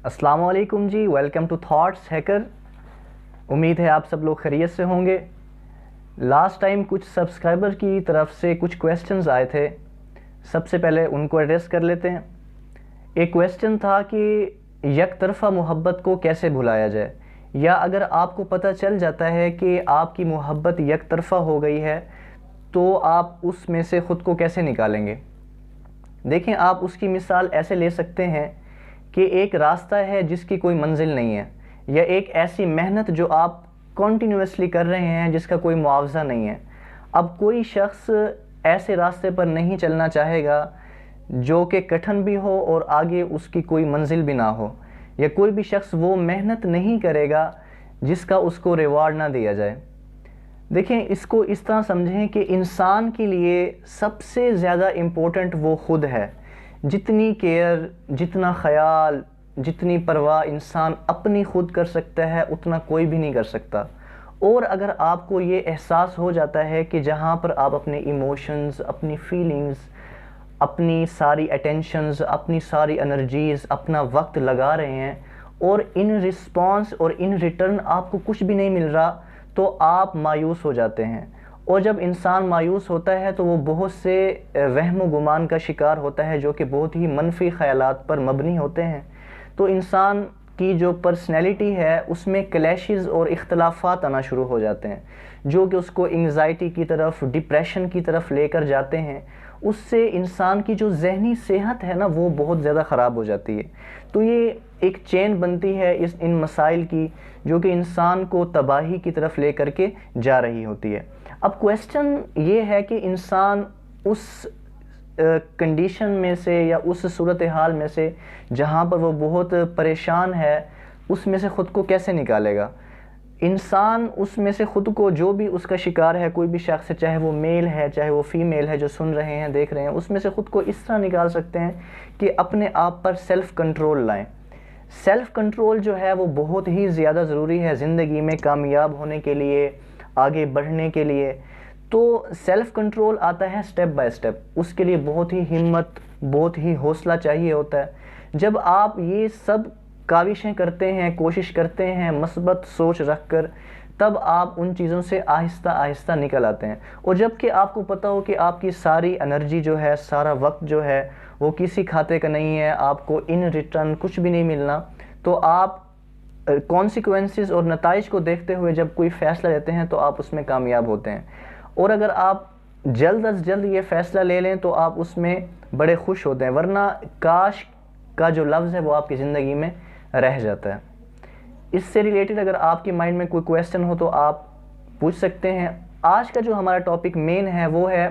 अस्सलाम वालेकुम जी, welcome to thoughts hacker. उम्मीद है आप सब लोग खैरियत से होंगे। लास्ट टाइम कुछ सब्सक्राइबर की तरफ से कुछ क्वेश्चंस आए थे, सबसे पहले उनको एड्रेस कर लेते हैं। एक क्वेश्चन था कि एक तरफ़ा मोहब्बत को कैसे भुलाया जाए, या अगर आपको पता चल जाता है कि आपकी मोहब्बत एक तरफ़ा हो गई है तो आप उसमें से ख़ुद को कैसे निकालेंगे। देखें, आप उसकी मिसाल ऐसे ले सकते हैं कि एक रास्ता है जिसकी कोई मंजिल नहीं है, या एक ऐसी मेहनत जो आप कॉन्टीन्यूसली कर रहे हैं जिसका कोई मुआवजा नहीं है। अब कोई शख्स ऐसे रास्ते पर नहीं चलना चाहेगा जो कि कठिन भी हो और आगे उसकी कोई मंजिल भी ना हो, या कोई भी शख्स वो मेहनत नहीं करेगा जिसका उसको रिवार्ड ना दिया जाए। देखें, इसको इस तरह समझें कि इंसान के लिए सबसे ज़्यादा इम्पोर्टेंट वो खुद है। जितनी केयर, जितना ख्याल, जितनी परवाह इंसान अपनी खुद कर सकता है उतना कोई भी नहीं कर सकता। और अगर आपको ये एहसास हो जाता है कि जहाँ पर आप अपने इमोशंस, अपनी फीलिंग्स, अपनी सारी अटेंशंस, अपनी सारी एनर्जीज़, अपना वक्त लगा रहे हैं और इन रिस्पॉन्स और इन रिटर्न आपको कुछ भी नहीं मिल रहा, तो आप मायूस हो जाते हैं। और जब इंसान मायूस होता है तो वो बहुत से वहम व गुमान का शिकार होता है जो कि बहुत ही मनफी ख़यालात पर मबनी होते हैं। तो इंसान की जो पर्सनैलिटी है उसमें क्लैशेस और इख्तलाफात आना शुरू हो जाते हैं जो कि उसको एंग्जाइटी की तरफ, डिप्रेशन की तरफ लेकर जाते हैं। उससे इंसान की जो जहनी सेहत है ना वो बहुत ज़्यादा ख़राब हो जाती है। तो ये एक चेन बनती है इन मसाइल की जो कि इंसान को तबाही की तरफ ले करके जा रही होती है। अब क्वेश्चन ये है कि इंसान उस कंडीशन में से या उस सूरत हाल में से जहाँ पर वो बहुत परेशान है उसमें से ख़ुद को कैसे निकालेगा। इंसान उसमें से ख़ुद को, जो भी उसका शिकार है, कोई भी शख्स है, चाहे वो मेल है चाहे वो फीमेल है, जो सुन रहे हैं देख रहे हैं, उसमें से ख़ुद को इस तरह निकाल सकते हैं कि अपने आप पर सेल्फ़ कंट्रोल लाएं। सेल्फ़ कंट्रोल जो है वो बहुत ही ज़्यादा ज़रूरी है ज़िंदगी में कामयाब होने के लिए, आगे बढ़ने के लिए। तो सेल्फ़ कंट्रोल आता है स्टेप बाय स्टेप, उसके लिए बहुत ही हिम्मत, बहुत ही हौसला चाहिए होता है। जब आप ये सब काविशें करते हैं, कोशिश करते हैं मस्बत सोच रख कर, तब आप उन चीज़ों से आहिस्ता आहिस्ता निकल आते हैं। और जबकि आपको पता हो कि आपकी सारी एनर्जी जो है, सारा वक्त जो है वो किसी खाते का नहीं है, आपको इन रिटर्न कुछ भी नहीं मिलना, तो आप कॉन्सिक्वेंसेस और नताइज को देखते हुए जब कोई फ़ैसला लेते हैं तो आप उसमें कामयाब होते हैं। और अगर आप जल्द अज जल्द ये फ़ैसला ले लें तो आप उसमें बड़े खुश होते हैं, वरना काश का जो लफ्ज़ है वो आपकी ज़िंदगी में रह जाता है। इससे रिलेटेड अगर आपके माइंड में कोई क्वेश्चन हो तो आप पूछ सकते हैं। आज का जो हमारा टॉपिक मेन है वो है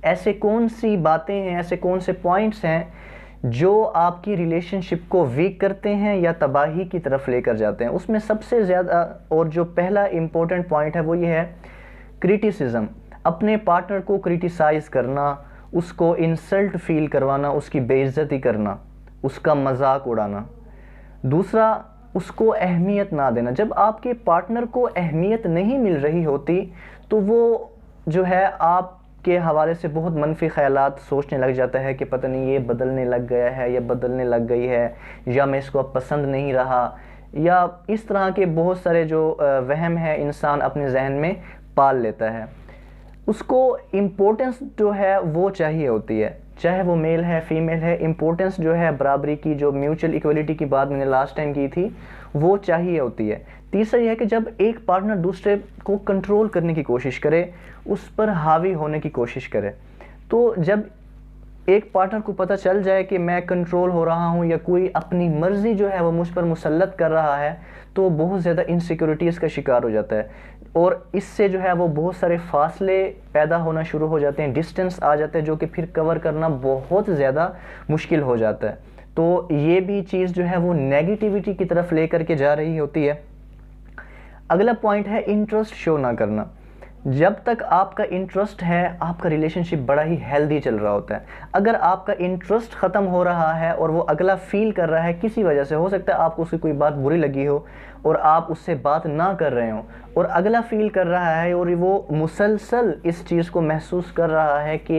ऐसे कौन सी बातें हैं, ऐसे कौन से पॉइंट्स हैं जो आपकी रिलेशनशिप को वीक करते हैं या तबाही की तरफ लेकर जाते हैं। उसमें सबसे ज़्यादा और जो पहला इम्पोर्टेंट पॉइंट है वो ये है क्रिटिसिज्म। अपने पार्टनर को क्रिटिसाइज़ करना, उसको इंसल्ट फील करवाना, उसकी बेइज्जती करना, उसका मजाक उड़ाना। दूसरा, उसको अहमियत ना देना। जब आपके पार्टनर को अहमियत नहीं मिल रही होती तो वो जो है आपके हवाले से बहुत मनफी ख़यालात सोचने लग जाता है कि पता नहीं ये बदलने लग गया है या बदलने लग गई है, या मैं इसको अब पसंद नहीं रहा, या इस तरह के बहुत सारे जो वहम है इंसान अपने जहन में पाल लेता है। उसको इम्पोर्टेंस जो है वो चाहिए होती है, चाहे वो मेल है फीमेल है। इम्पोर्टेंस जो है बराबरी की, जो म्यूचुअल इक्वलिटी की बात मैंने लास्ट टाइम की थी, वो चाहिए होती है। तीसरा यह है कि जब एक पार्टनर दूसरे को कंट्रोल करने की कोशिश करे, उस पर हावी होने की कोशिश करे, तो जब एक पार्टनर को पता चल जाए कि मैं कंट्रोल हो रहा हूँ या कोई अपनी मर्ज़ी जो है वो मुझ पर मुसल्लत कर रहा है, तो बहुत ज़्यादा इनसिक्योरिटीज़ का शिकार हो जाता है। और इससे जो है वो बहुत सारे फासले पैदा होना शुरू हो जाते हैं, डिस्टेंस आ जाते हैं, जो कि फिर कवर करना बहुत ज़्यादा मुश्किल हो जाता है। तो ये भी चीज़ जो है वो नेगेटिविटी की तरफ लेकर के जा रही होती है। अगला पॉइंट है इंटरेस्ट शो ना करना। जब तक आपका इंटरेस्ट है, आपका रिलेशनशिप बड़ा ही हेल्दी चल रहा होता है। अगर आपका इंटरेस्ट ख़त्म हो रहा है और वो अगला फील कर रहा है किसी वजह से, हो सकता है आपको उसकी कोई बात बुरी लगी हो और आप उससे बात ना कर रहे हो, और अगला फील कर रहा है और वो मुसलसल इस चीज़ को महसूस कर रहा है कि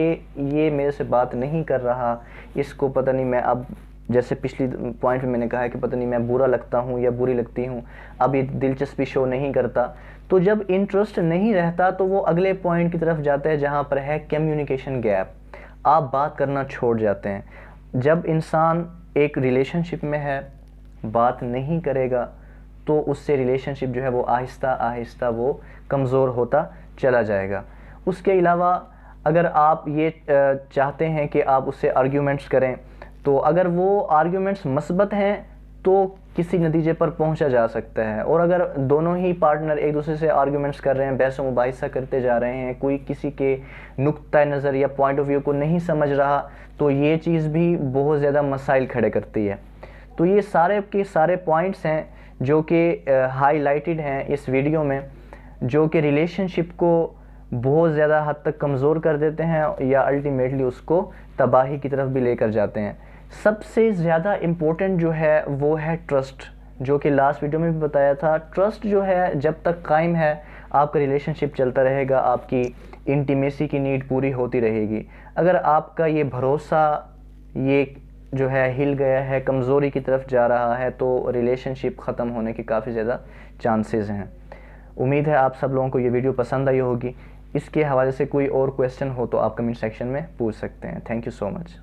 ये मेरे से बात नहीं कर रहा, इसको पता नहीं मैं अब جیسے پچھلی پوائنٹ میں میں نے کہا ہے کہ پتہ نہیں میں برا لگتا ہوں یا بری لگتی ہوں، اب یہ دلچسپی شو نہیں کرتا، تو جب انٹرسٹ نہیں رہتا تو وہ اگلے پوائنٹ کی طرف جاتا ہے جہاں پر ہے کمیونیکیشن گیپ، آپ بات کرنا چھوڑ جاتے ہیں۔ جب انسان ایک ریلیشن شپ میں ہے، بات نہیں کرے گا تو اس سے ریلیشن شپ جو ہے وہ آہستہ آہستہ وہ کمزور ہوتا چلا جائے گا۔ اس کے علاوہ اگر آپ یہ چاہتے ہیں کہ آپ اس سے آرگیومنٹس کریں، تو اگر وہ آرگیومنٹس مثبت ہیں تو کسی نتیجے پر پہنچا جا سکتا ہے، اور اگر دونوں ہی پارٹنر ایک دوسرے سے آرگیومنٹس کر رہے ہیں، بحث و مباحثہ کرتے جا رہے ہیں، کوئی کسی کے نقطۂ نظر یا پوائنٹ آف ویو کو نہیں سمجھ رہا، تو یہ چیز بھی بہت زیادہ مسائل کھڑے کرتی ہے۔ تو یہ سارے کے سارے پوائنٹس ہیں جو کہ ہائی لائٹڈ ہیں اس ویڈیو میں، جو کہ ریلیشن شپ کو بہت زیادہ حد تک کمزور کر دیتے ہیں یا الٹیمیٹلی اس کو تباہی کی طرف بھی لے کر جاتے ہیں۔ سب سے زیادہ امپورٹنٹ جو ہے وہ ہے ٹرسٹ، جو کہ لاسٹ ویڈیو میں بھی بتایا تھا۔ ٹرسٹ جو ہے جب تک قائم ہے آپ کا ریلیشن شپ چلتا رہے گا، آپ کی انٹیمیسی کی نیڈ پوری ہوتی رہے گی۔ اگر آپ کا یہ بھروسہ یہ جو ہے ہل گیا ہے، کمزوری کی طرف جا رہا ہے، تو ریلیشن شپ ختم ہونے کے کافی زیادہ چانسز ہیں۔ امید ہے آپ سب لوگوں کو یہ ویڈیو پسند آئی ہوگی۔ اس کے حوالے سے کوئی اور کویسچن ہو تو آپ کمنٹ سیکشن میں پوچھ سکتے ہیں۔ Thank you so much.